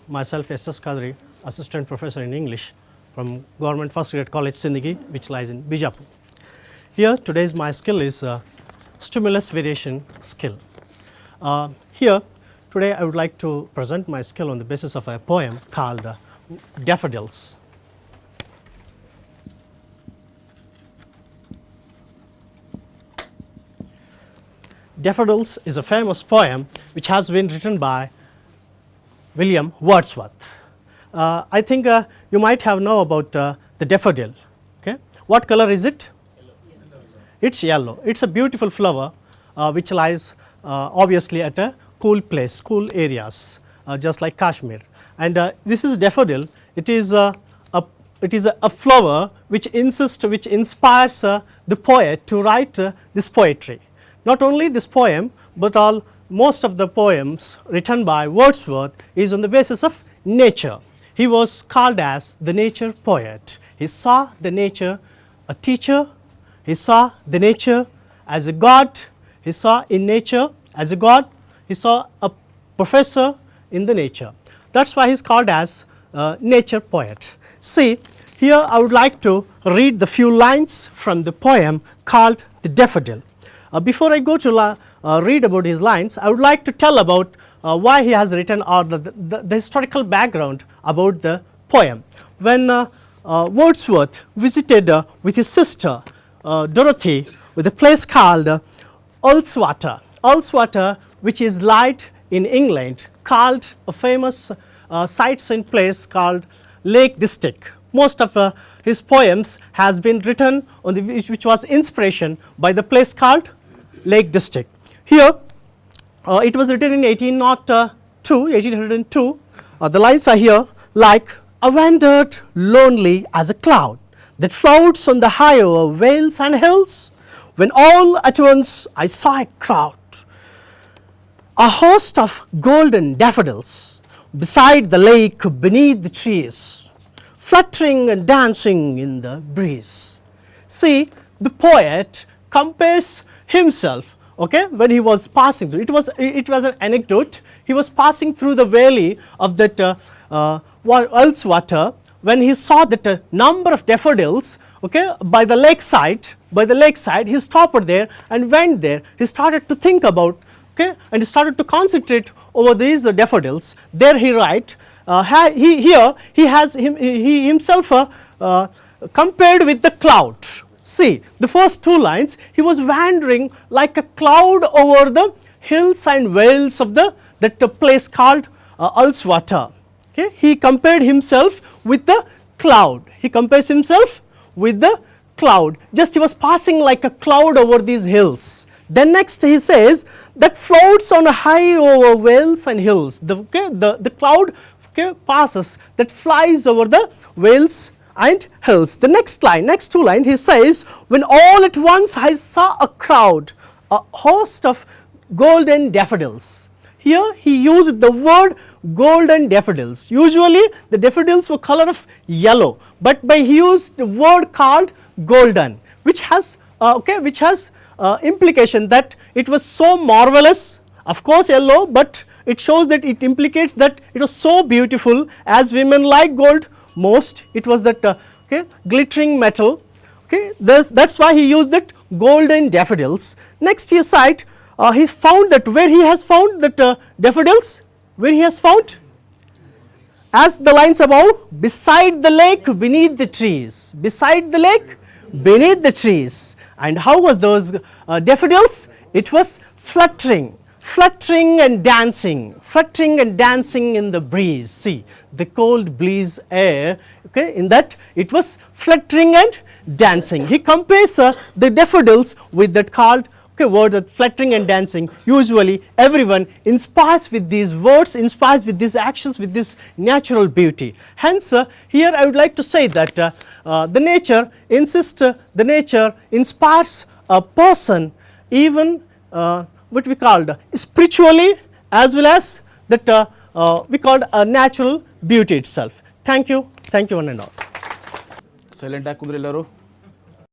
myself s.s.quadri, Assistant Professor in English from Government First Grade College Sindigi, which lies in Bijapur. Here today's my skill is stimulus variation skill. Here today I would like to present my skill on the basis of a poem called Daffodils. Daffodils is a famous poem which has been written by William Wordsworth. I think you might have know about the daffodil. Okay, what color is it? It's yellow. It's a beautiful flower which lies obviously at a cool place, cool areas, just like Kashmir. And this is daffodil. It is a flower which inspires the poet to write this poetry. Not only this poem, but most of the poems written by Wordsworth is on the basis of nature. He was called as the nature poet. He saw the nature a teacher, he saw the nature as a god, he saw in nature as a god, he saw a professor in the nature. That is why he is called as nature poet. See, here I would like to read the few lines from the poem called the Daffodil. Before I go to read about his lines, I would like to tell about why he has written or the historical background about the poem. When Wordsworth visited with his sister Dorothy with a place called Ullswater. Ullswater, which is light in England, called a famous sightseeing place called Lake District. Most of his poems has been written on the which was inspiration by the place called Lake District. Here it was written in 1802. The lines are here like, I wandered lonely as a cloud that floats on the high over vales and hills, when all at once I saw a crowd, a host of golden daffodils beside the lake beneath the trees, fluttering and dancing in the breeze. See, the poet compares himself, okay, when he was passing through. It was an anecdote. He was passing through the valley of that Ullswater when he saw that number of daffodils, okay, by the lakeside. He stopped there and went there. He started to think about, okay, and he started to concentrate over these daffodils. There he write, he himself compared with the cloud. See, the first two lines, he was wandering like a cloud over the hills and vales of that place called Ullswater. Okay, he compared himself with the cloud. He compares himself with the cloud. Just he was passing like a cloud over these hills. Then next he says that floats on high over vales and hills. The cloud, okay, passes, that flies over the vales and hills. The next two lines, he says, when all at once I saw a crowd, a host of golden daffodils. Here he used the word golden daffodils. Usually the daffodils were color of yellow, but he used the word called golden, which has implication that it was so marvelous. Of course yellow, but it shows that it implicates that it was so beautiful, as women like gold most. It was that glittering metal. Okay, that's why he used that golden daffodils. Next he cite, he found that where he has found that daffodils, where he has found, as the lines above, beside the lake beneath the trees. Beside the lake beneath the trees. And how was those daffodils? It was fluttering and dancing in the breeze. See, the cold breeze air, okay, in that it was fluttering and dancing. He compares the daffodils with that called, okay, word of fluttering and dancing. Usually everyone inspires with these words, inspires with these actions, with this natural beauty. Hence here I would like to say that the nature inspires a person, even what we called spiritually, as well as that we called a natural beauty itself. Thank you one and all. Silent ಆಗಿ ಕುಂದ್ರಿ ಎಲ್ಲರೂ.